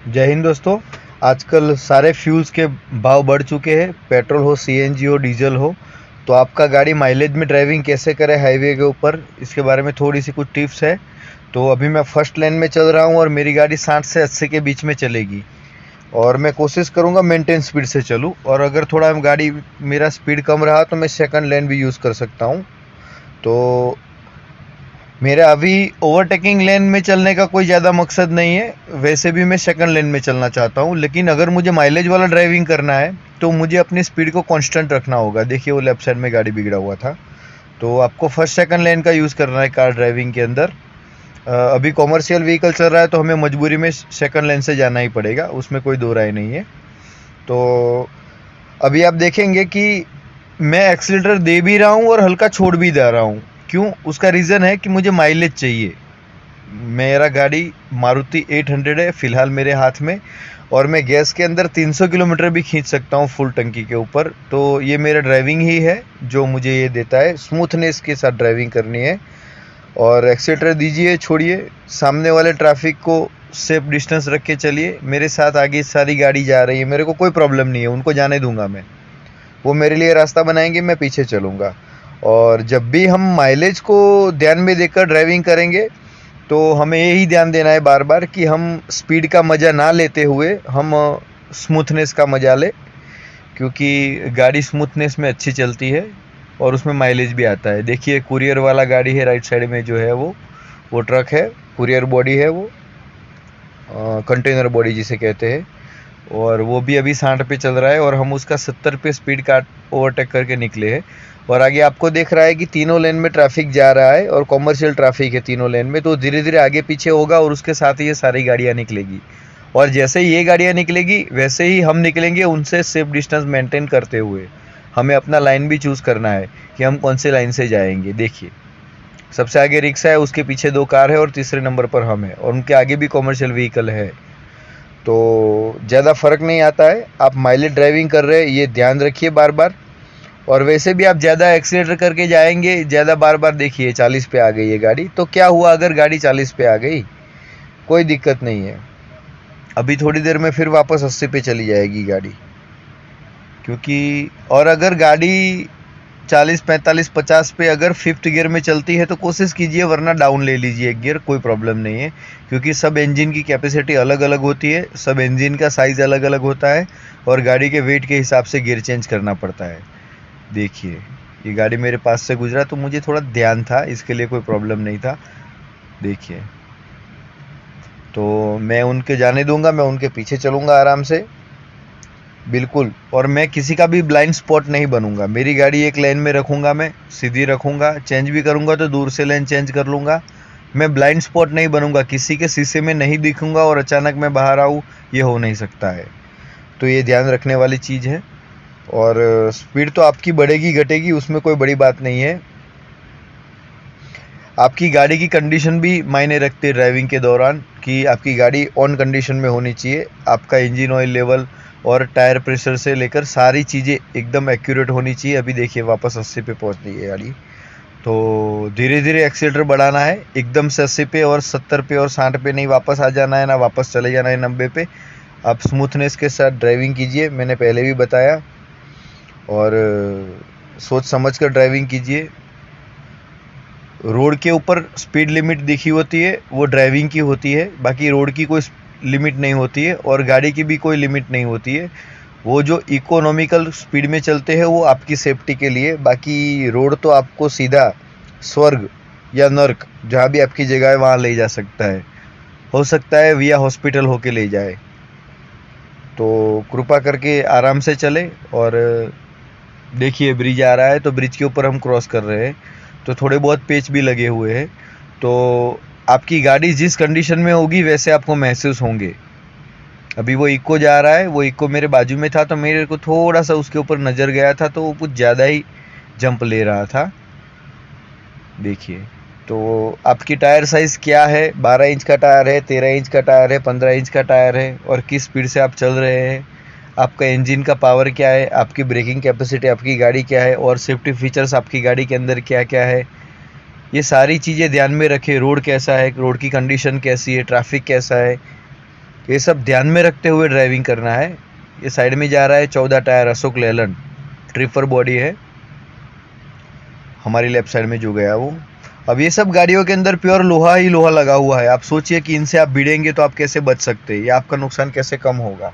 जय हिंद दोस्तों। आजकल सारे फ्यूल्स के भाव बढ़ चुके हैं, पेट्रोल हो, सीएनजी हो, डीजल हो। तो आपका गाड़ी माइलेज में ड्राइविंग कैसे करे हाईवे के ऊपर, इसके बारे में थोड़ी सी कुछ टिप्स है। तो अभी मैं फर्स्ट लेन में चल रहा हूँ और मेरी गाड़ी 60 से 80 के बीच में चलेगी और मैं कोशिश करूँगा मेंटेन स्पीड से चलूँ। और अगर थोड़ा गाड़ी मेरा स्पीड कम रहा तो मैं सेकंड लेन भी यूज़ कर सकता हूँ। तो मेरा अभी ओवरटेकिंग लेन में चलने का कोई ज़्यादा मकसद नहीं है, वैसे भी मैं सेकंड लेन में चलना चाहता हूँ। लेकिन अगर मुझे माइलेज वाला ड्राइविंग करना है तो मुझे अपनी स्पीड को कांस्टेंट रखना होगा। देखिए वो लेफ्ट साइड में गाड़ी बिगड़ा हुआ था। तो आपको फर्स्ट सेकंड लेन का यूज़ करना है कार ड्राइविंग के अंदर। अभी कॉमर्शियल व्हीकल चल रहा है तो हमें मजबूरी में सेकंड लेन से जाना ही पड़ेगा, उसमें कोई दो राय नहीं है। तो अभी आप देखेंगे कि मैं एक्सीलरेटर दे भी रहा हूँ और हल्का छोड़ भी दे रहा हूँ। क्यों? उसका रीज़न है कि मुझे माइलेज चाहिए। मेरा गाड़ी मारुति 800 है फ़िलहाल मेरे हाथ में, और मैं गैस के अंदर 300 किलोमीटर भी खींच सकता हूँ फुल टंकी के ऊपर। तो ये मेरा ड्राइविंग ही है जो मुझे ये देता है, स्मूथनेस के साथ ड्राइविंग करनी है। और एक्सीलरेटर दीजिए, छोड़िए, सामने वाले ट्रैफिक को सेफ डिस्टेंस रख के चलिए। मेरे साथ आगे सारी गाड़ी जा रही है, मेरे को कोई प्रॉब्लम नहीं है, उनको जाने दूंगा मैं। वो मेरे लिए रास्ता बनाएंगे, मैं पीछे चलूँगा। और जब भी हम माइलेज को ध्यान में देकर ड्राइविंग करेंगे तो हमें यही ध्यान देना है बार बार कि हम स्पीड का मज़ा ना लेते हुए हम स्मूथनेस का मज़ा लें, क्योंकि गाड़ी स्मूथनेस में अच्छी चलती है और उसमें माइलेज भी आता है। देखिए कुरियर वाला गाड़ी है राइट साइड में जो है वो ट्रक है, कुरियर बॉडी है वो, कंटेनर बॉडी जिसे कहते हैं। और वो भी अभी 60 पे चल रहा है और हम उसका 70 पे स्पीड का ओवरटेक करके निकले हैं। और आगे आपको देख रहा है कि तीनों लेन में ट्रैफिक जा रहा है और कॉमर्शियल ट्रैफिक है तीनों लेन में, तो धीरे धीरे आगे पीछे होगा और उसके साथ ही ये सारी गाड़ियाँ निकलेगी। और जैसे ही ये गाड़ियाँ निकलेगी वैसे ही हम निकलेंगे उनसे सेफ डिस्टेंस मेंटेन करते हुए। हमें अपना लाइन भी चूज़ करना है कि हम कौन से लाइन से जाएंगे। देखिए सबसे आगे रिक्शा है, उसके पीछे 2 कार है और तीसरे नंबर पर हम हैं, और उनके आगे भी कॉमर्शियल व्हीकल है। तो ज़्यादा फ़र्क नहीं आता है। आप माइलेज ड्राइविंग कर रहे हैं ये ध्यान रखिए बार बार। और वैसे भी आप ज़्यादा एक्सीलेटर करके जाएंगे, ज़्यादा बार बार देखिए 40 पे आ गई है गाड़ी, तो क्या हुआ अगर गाड़ी 40 पे आ गई? कोई दिक्कत नहीं है, अभी थोड़ी देर में फिर वापस 80 पे चली जाएगी गाड़ी। क्योंकि और अगर गाड़ी 40, 45, 50 पे अगर फिफ्थ गियर में चलती है तो कोशिश कीजिए, वरना डाउन ले लीजिए एक गियर, कोई प्रॉब्लम नहीं है। क्योंकि सब इंजन की कैपेसिटी अलग अलग होती है, सब इंजन का साइज़ अलग अलग होता है और गाड़ी के वेट के हिसाब से गियर चेंज करना पड़ता है। देखिए ये गाड़ी मेरे पास से गुजरा तो मुझे थोड़ा ध्यान था, इसके लिए कोई प्रॉब्लम नहीं था। देखिए तो मैं उनके जाने दूंगा, मैं उनके पीछे चलूँगा आराम से, बिल्कुल। और मैं किसी का भी ब्लाइंड स्पॉट नहीं बनूंगा। मेरी गाड़ी एक लेन में रखूंगा, मैं सीधी रखूंगा, चेंज भी करूंगा तो दूर से लेन चेंज कर लूँगा। मैं ब्लाइंड स्पॉट नहीं बनूंगा, किसी के शीशे में नहीं दिखूंगा और अचानक मैं बाहर आऊँ, ये हो नहीं सकता है। तो ये ध्यान रखने वाली चीज़ है। और स्पीड तो आपकी बढ़ेगी घटेगी, उसमें कोई बड़ी बात नहीं है। आपकी गाड़ी की कंडीशन भी मायने रखती है ड्राइविंग के दौरान, कि आपकी गाड़ी ऑन कंडीशन में होनी चाहिए। आपका इंजन ऑयल लेवल और टायर प्रेशर से लेकर सारी चीज़ें एकदम एक्यूरेट होनी चाहिए। अभी देखिए वापस 80 पे पहुंच गई है गाड़ी। तो धीरे धीरे एक्सीलरेटर बढ़ाना है, एकदम से 80 पे और 70 पे और 60 पे नहीं वापस आ जाना है, ना वापस चले जाना है 90 पे। आप स्मूथनेस के साथ ड्राइविंग कीजिए, मैंने पहले भी बताया। और सोच समझ कर ड्राइविंग कीजिए। रोड के ऊपर स्पीड लिमिट दिखी होती है वो ड्राइविंग की होती है, बाकी रोड की कोई लिमिट नहीं होती है और गाड़ी की भी कोई लिमिट नहीं होती है। वो जो इकोनॉमिकल स्पीड में चलते हैं वो आपकी सेफ्टी के लिए, बाकी रोड तो आपको सीधा स्वर्ग या नर्क जहाँ भी आपकी जगह है वहाँ ले जा सकता है, हो सकता है विया हॉस्पिटल होके ले जाए। तो कृपा करके आराम से चले। और देखिए ब्रिज आ रहा है तो ब्रिज के ऊपर हम क्रॉस कर रहे हैं, तो थोड़े बहुत पेच भी लगे हुए हैं। तो आपकी गाड़ी जिस कंडीशन में होगी वैसे आपको महसूस होंगे। अभी वो इको जा रहा है, वो इको मेरे बाजू में था तो मेरे को थोड़ा सा उसके ऊपर नज़र गया था, तो वो कुछ ज़्यादा ही जंप ले रहा था। देखिए तो आपकी टायर साइज़ क्या है, 12 इंच का टायर है, 13 इंच का टायर है, 15 इंच का टायर है, और किस स्पीड से आप चल रहे हैं, आपका इंजन का पावर क्या है, आपकी ब्रेकिंग कैपेसिटी आपकी गाड़ी क्या है, और सेफ्टी फीचर्स आपकी गाड़ी के अंदर क्या क्या है, ये सारी चीज़ें ध्यान में रखें। रोड कैसा है, रोड की कंडीशन कैसी है, ट्रैफिक कैसा है, ये सब ध्यान में रखते हुए ड्राइविंग करना है। ये साइड में जा रहा है 14 tyre Ashok Leyland, tipper body है हमारी लेफ्ट साइड में जो गया वो। अब ये सब गाड़ियों के अंदर प्योर लोहा ही लोहा लगा हुआ है। आप सोचिए कि इनसे आप भिड़ेंगे तो आप कैसे बच सकते हैं, या आपका नुकसान कैसे कम होगा।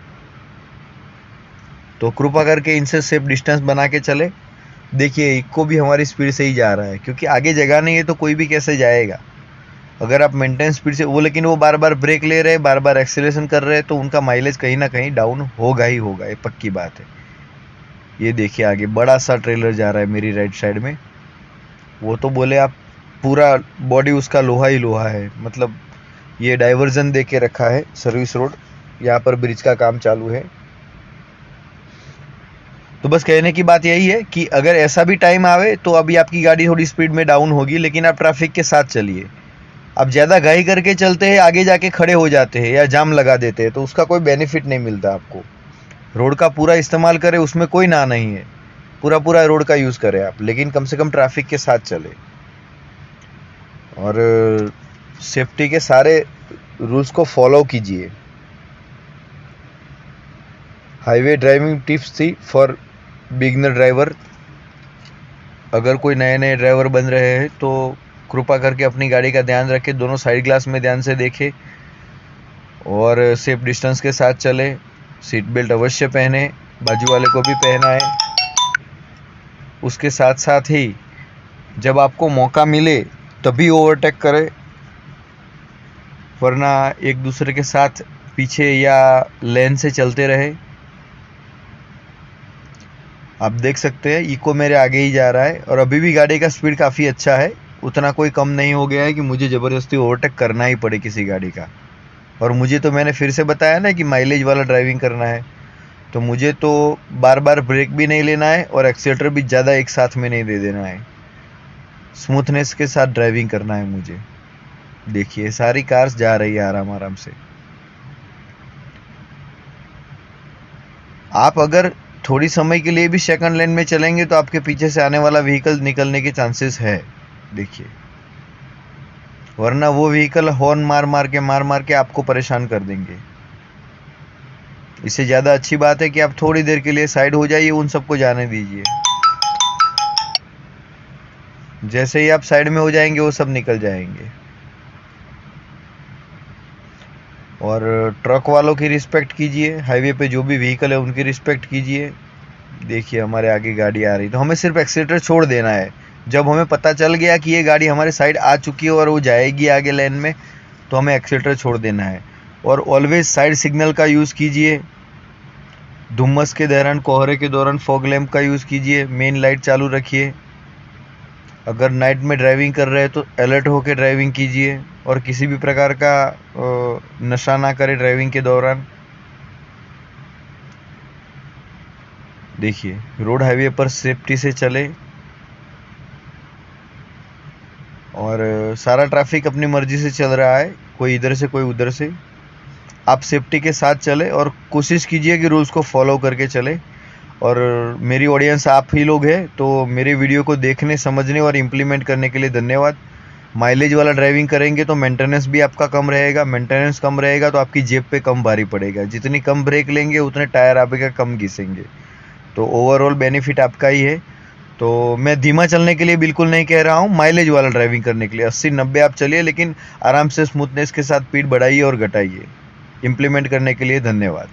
तो कृपा करके इनसे सेफ डिस्टेंस बना के चले। देखिए इको भी हमारी स्पीड से ही जा रहा है, क्योंकि आगे जगह नहीं है तो कोई भी कैसे जाएगा। अगर आप मेंटेन स्पीड से लेकिन वो बार बार ब्रेक ले रहे हैं, बार बार एक्सीलरेशन कर रहे हैं, तो उनका माइलेज कहीं ना कहीं डाउन होगा ही होगा, ये पक्की बात है। ये देखिए आगे बड़ा सा ट्रेलर जा रहा है मेरी राइट साइड में। वो तो बोले आप पूरा बॉडी उसका लोहा ही लोहा है। मतलब ये डाइवर्जन दे के रखा है सर्विस रोड, यहाँ पर ब्रिज का काम चालू है। तो बस कहने की बात यही है कि अगर ऐसा भी टाइम आवे तो अभी आपकी गाड़ी थोड़ी स्पीड में डाउन होगी, लेकिन आप ट्रैफिक के साथ चलिए। आप ज़्यादा घाई करके चलते हैं, आगे जाके खड़े हो जाते हैं या जाम लगा देते हैं, तो उसका कोई बेनिफिट नहीं मिलता आपको। रोड का पूरा इस्तेमाल करें, उसमें कोई ना नहीं है, पूरा पूरा रोड का यूज़ करें आप, लेकिन कम से कम ट्रैफिक के साथ चले और सेफ्टी के सारे रूल्स को फॉलो कीजिए। हाईवे ड्राइविंग टिप्स थी फॉर बिगिनर ड्राइवर। अगर कोई नए नए ड्राइवर बन रहे हैं तो कृपा करके अपनी गाड़ी का ध्यान रखें, दोनों साइड ग्लास में ध्यान से देखें और सेफ डिस्टेंस के साथ चले। सीट बेल्ट अवश्य पहने, बाजू वाले को भी पहना है। उसके साथ साथ ही जब आपको मौका मिले तभी ओवरटेक करें, वरना एक दूसरे के साथ पीछे या लेन से चलते रहे। आप देख सकते हैं इको मेरे आगे ही जा रहा है और अभी भी गाड़ी का स्पीड काफ़ी अच्छा है, उतना कोई कम नहीं हो गया है कि मुझे ज़बरदस्ती ओवरटेक करना ही पड़े किसी गाड़ी का। और मुझे तो मैंने फिर से बताया ना कि माइलेज वाला ड्राइविंग करना है, तो मुझे तो बार बार ब्रेक भी नहीं लेना है और एक्सीलेटर भी ज़्यादा एक साथ में नहीं दे देना है। स्मूथनेस के साथ ड्राइविंग करना है मुझे। देखिए सारी कार्स जा रही है आराम आराम से। आप अगर थोड़ी समय के लिए भी सेकंड लेन में चलेंगे तो आपके पीछे से आने वाला व्हीकल निकलने के चांसेस है, देखिए, वरना वो व्हीकल हॉर्न मार मार के आपको परेशान कर देंगे। इससे ज़्यादा अच्छी बात है कि आप थोड़ी देर के लिए साइड हो जाइए, उन सबको जाने दीजिए। जैसे ही आप साइड में हो जाएंगे वो सब निकल जाएंगे। और ट्रक वालों की रिस्पेक्ट कीजिए, हाईवे पे जो भी व्हीकल है उनकी रिस्पेक्ट कीजिए। देखिए हमारे आगे गाड़ी आ रही, तो हमें सिर्फ एक्सीलेटर छोड़ देना है। जब हमें पता चल गया कि ये गाड़ी हमारे साइड आ चुकी है और वो जाएगी आगे लेन में, तो हमें एक्सीलेटर छोड़ देना है। और ऑलवेज साइड सिग्नल का यूज़ कीजिए। धुम्मस के दौरान, कोहरे के दौरान फॉग लैंप का यूज़ कीजिए। मेन लाइट चालू रखिए। अगर नाइट में ड्राइविंग कर रहे हैं तो अलर्ट होकर ड्राइविंग कीजिए और किसी भी प्रकार का नशा ना करें ड्राइविंग के दौरान। देखिए रोड हाईवे पर सेफ्टी से चले और सारा ट्रैफिक अपनी मर्जी से चल रहा है, कोई इधर से कोई उधर से। आप सेफ्टी के साथ चले और कोशिश कीजिए कि रूल्स को फॉलो करके चले। और मेरी ऑडियंस आप ही लोग हैं, तो मेरे वीडियो को देखने, समझने और इम्प्लीमेंट करने के लिए धन्यवाद। माइलेज वाला ड्राइविंग करेंगे तो मेंटेनेंस भी आपका कम रहेगा। मेंटेनेंस कम रहेगा तो आपकी जेब पे कम भारी पड़ेगा। जितनी कम ब्रेक लेंगे उतने टायर आपके कम घिसेंगे, तो ओवरऑल बेनिफिट आपका ही है। तो मैं धीमा चलने के लिए बिल्कुल नहीं कह रहा हूँ, माइलेज वाला ड्राइविंग करने के लिए 80-90 आप चलिए, लेकिन आराम से स्मूथनेस के साथ स्पीड बढ़ाइए और घटाइए। इम्प्लीमेंट करने के लिए धन्यवाद।